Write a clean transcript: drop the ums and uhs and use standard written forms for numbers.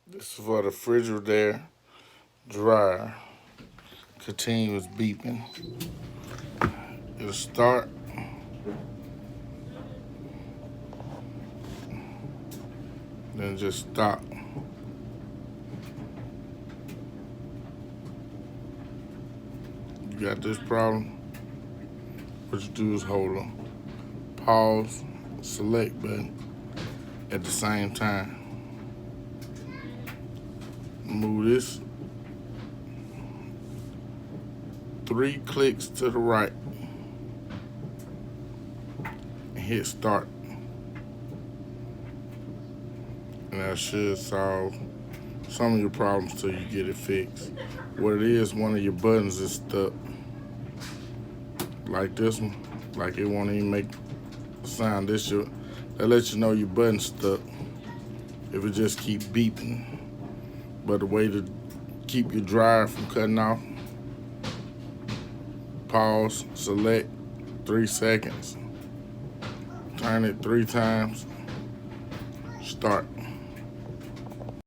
This is for the Frigidaire Dryer. Continuous beeping. It'll start, then just stop. You got this problem? What you do is hold a pause, select button at the same time. Move this 3 clicks to the right and hit start. And that should solve some of your problems till you get it fixed. What it is, one of your buttons is stuck. Like this one, like it won't even make a sound. That lets you know your button's stuck if it just keep beeping. But the way to keep your dryer from cutting off, pause, select 3 seconds, turn it 3 times, start.